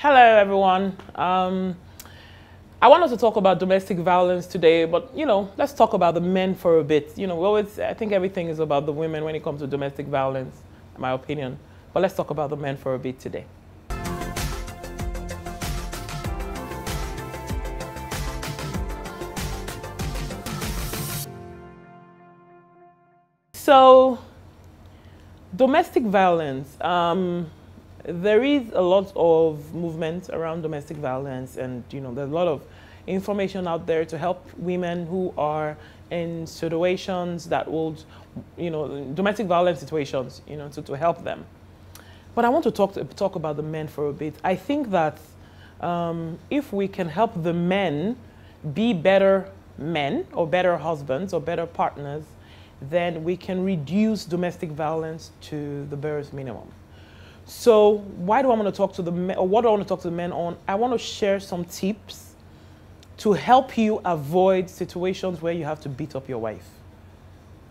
Hello, everyone. I want us to talk about domestic violence today, but let's talk about the men for a bit. I think everything is about the women when it comes to domestic violence, in my opinion. But let's talk about the men for a bit today. So, domestic violence. There is a lot of movement around domestic violence, and there's a lot of information out there to help women who are in situations that would, domestic violence situations, to help them. But I want to talk about the men for a bit. I think that if we can help the men be better men or better husbands or better partners, then we can reduce domestic violence to the barest minimum. So why do I want to talk to the men, or what do I want to talk to the men on? I want to share some tips to help you avoid situations where you have to beat up your wife.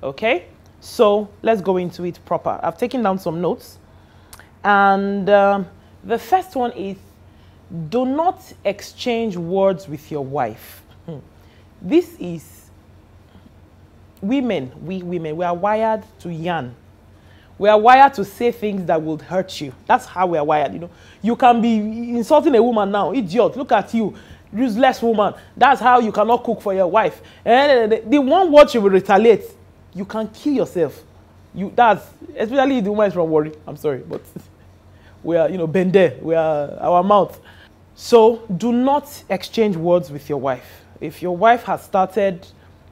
Okay? So let's go into it proper. I've taken down some notes. And the first one is, do not exchange words with your wife. This is women, we are wired to yarn. We are wired to say things that would hurt you. That's how we are wired, You can be insulting a woman now. Idiot, look at you, useless woman. That's how you cannot cook for your wife. And the one word she will retaliate, you can kill yourself. That's, especially if the woman is from Warri. I'm sorry, but we are, bende. We are our mouth. So do not exchange words with your wife. If your wife has started,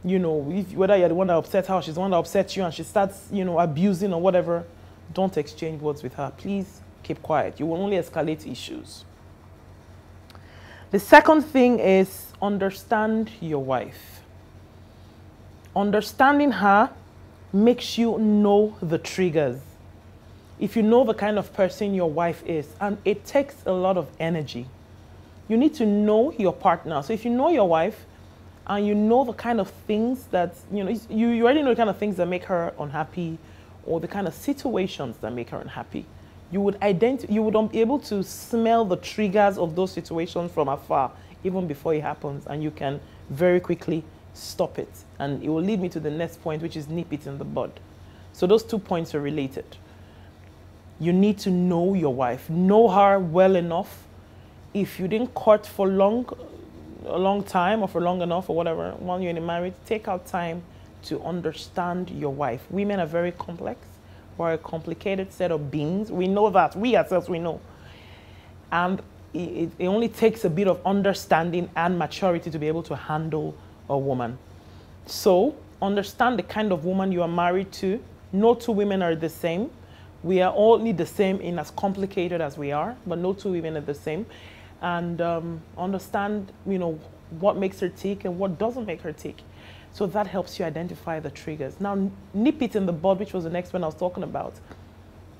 whether you're the one that upset her or she's the one that upsets you and she starts, abusing or whatever, don't exchange words with her. Please keep quiet. You will only escalate issues. The second thing is understand your wife. Understanding her makes you know the triggers. If you know the kind of person your wife is, and it takes a lot of energy, you need to know your partner. So if you know your wife, and you know the kind of things that, you already know the kind of things that make her unhappy or the kind of situations that make her unhappy. You would be able to smell the triggers of those situations from afar, even before it happens, and you can very quickly stop it. And it will lead me to the next point, which is nip it in the bud. So those 2 points are related. You need to know your wife. Know her well enough. If you didn't court for a long time or for long enough or whatever, while you're in a marriage, take out time to understand your wife. Women are very complex. We're a complicated set of beings. We know that. We ourselves, we know. And it only takes a bit of understanding and maturity to be able to handle a woman. So understand the kind of woman you are married to. No two women are the same. We are only the same in as complicated as we are, but no two women are the same. And understand, what makes her tick and what doesn't make her tick. So that helps you identify the triggers. Now, nip it in the bud, which was the next one I was talking about,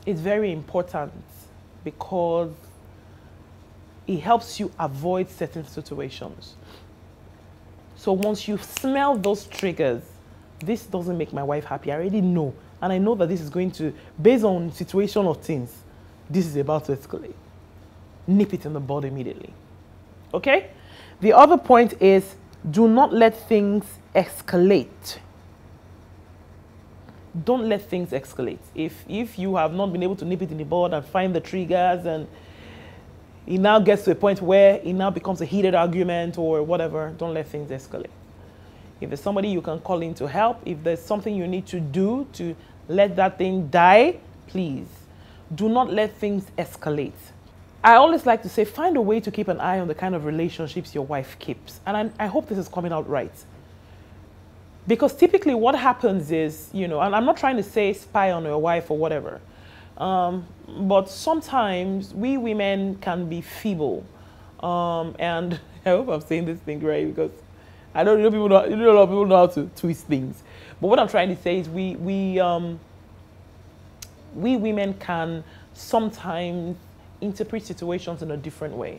is very important because it helps you avoid certain situations. So once you smell those triggers, this doesn't make my wife happy. I already know. And I know that this is going to, based on situation of things, this is about to escalate. Nip it in the bud immediately. Okay? The other point is, do not let things escalate. Don't let things escalate. If you have not been able to nip it in the bud and find the triggers, and it now gets to a point where it now becomes a heated argument or whatever, don't let things escalate. If there's somebody you can call in to help, if there's something you need to do to let that thing die, please do not let things escalate. I always like to say, find a way to keep an eye on the kind of relationships your wife keeps. And I hope this is coming out right. Because typically what happens is, and I'm not trying to say spy on your wife or whatever, but sometimes we women can be feeble. And I hope I'm saying this thing right, because I know, a lot of people know how to twist things. But what I'm trying to say is we women can sometimes interpret situations in a different way,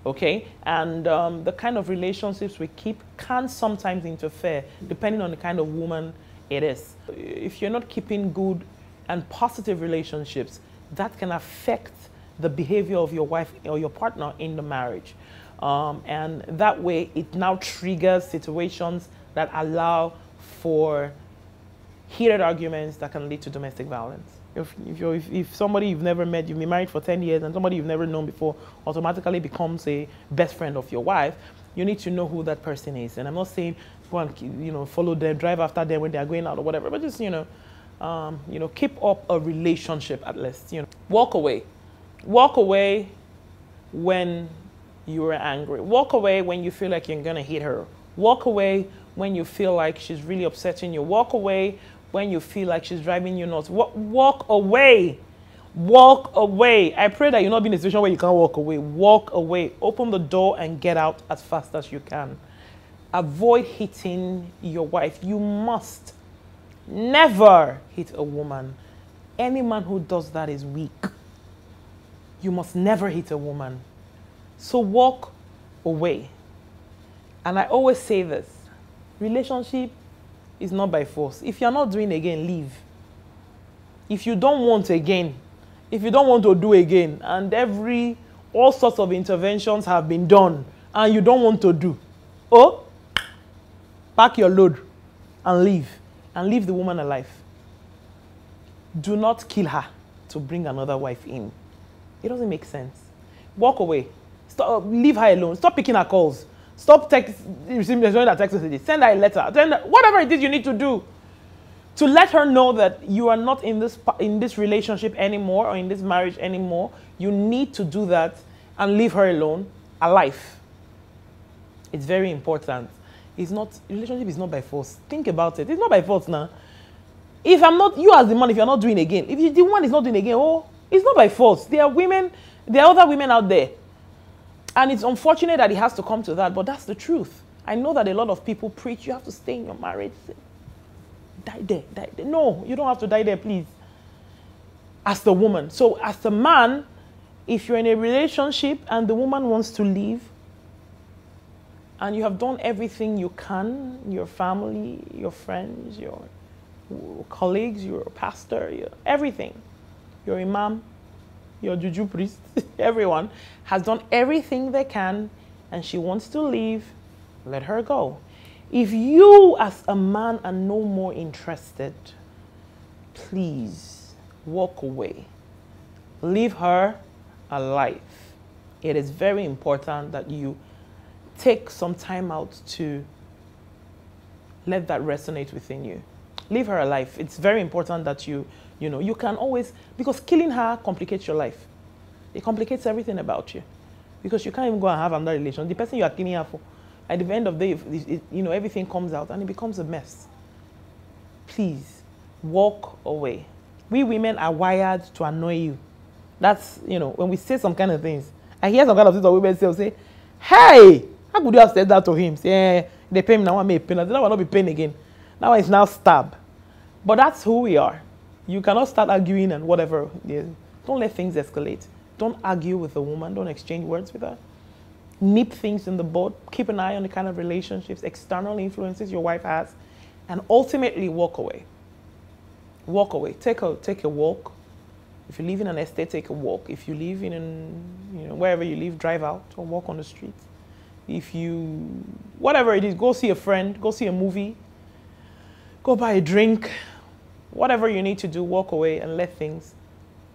okay? And the kind of relationships we keep can sometimes interfere depending on the kind of woman it is. If you're not keeping good and positive relationships, that can affect the behavior of your wife or your partner in the marriage. And that way it now triggers situations that allow for heated arguments that can lead to domestic violence. If somebody you've never met, you've been married for 10 years, and somebody you've never known before automatically becomes a best friend of your wife, you need to know who that person is. And I'm not saying go and follow them, drive after them when they're going out or whatever, but just keep up a relationship at least. Walk away. Walk away when you're angry. Walk away when you feel like you're gonna hit her. Walk away when you feel like she's really upsetting you. Walk away when you feel like she's driving you nuts. Walk away. Walk away. I pray that you're not in a situation where you can't walk away. Walk away. Open the door and get out as fast as you can. Avoid hitting your wife. You must never hit a woman. Any man who does that is weak. You must never hit a woman. So walk away. And I always say this, relationship is not by force. If you're not doing again, leave. If you don't want again, if you don't want to do again, and all sorts of interventions have been done, and you don't want to do, pack your load and leave the woman alive. Do not kill her to bring another wife in. It doesn't make sense. Walk away. Stop, leave her alone. Stop picking her calls. Stop receiving her text messages. Send her a letter. Whatever it is you need to do to let her know that you are not in this relationship anymore or in this marriage anymore. You need to do that and leave her alone, alive. It's very important. Relationship is not by force. Think about it. It's not by force now. If I'm not, you as the man, if you're not doing again, if the woman is not doing again, it's not by force. There are other women out there. And it's unfortunate that it has to come to that, but that's the truth. I know that a lot of people preach, you have to stay in your marriage. Die there, die there. No, you don't have to die there, please. As the woman. So as the man, if you're in a relationship and the woman wants to leave, and you have done everything you can, your family, your friends, your colleagues, your pastor, everything, your imam, your juju priest, everyone has done everything they can, and she wants to leave, let her go. If you as a man are no more interested, please walk away. Leave her alive. It is very important that you take some time out to let that resonate within you. Leave her alive. It's very important that you can always, because killing her complicates your life. It complicates everything about you. Because you can't even go and have another relation. The person you are killing her for, at the end of the day, everything comes out and it becomes a mess. Please, walk away. We women are wired to annoy you. That's, when we say some kind of things. I hear some kind of things that women say, hey, how could you have said that to him? Say, they pay me now, I may pay. Now will not be paying again. Now it's now stab. But that's who we are. You cannot start arguing and whatever. Don't let things escalate. Don't argue with a woman. Don't exchange words with her. Nip things in the bud. Keep an eye on the kind of relationships, external influences your wife has, and ultimately walk away. Walk away. Take a walk. If you live in an estate, take a walk. If you live in wherever you live, drive out or walk on the street. If whatever it is, go see a friend, go see a movie, go buy a drink. Whatever you need to do, walk away and let things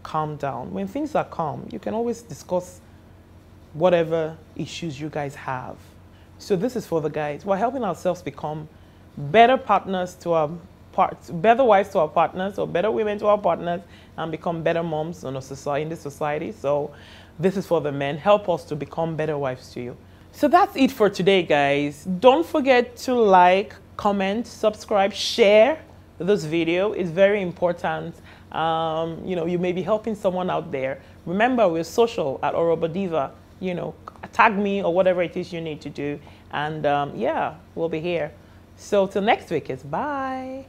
calm down. When things are calm, you can always discuss whatever issues you guys have. So this is for the guys. We're helping ourselves become better partners to our better wives to our partners, or better women to our partners, and become better moms in this society. So this is for the men. Help us to become better wives to you. So that's it for today, guys. Don't forget to like, comment, subscribe, share this video. Is very important. You may be helping someone out there. Remember, we're social at Oroba Diva. Tag me or whatever it is you need to do. And yeah, we'll be here. So till next week, it's bye.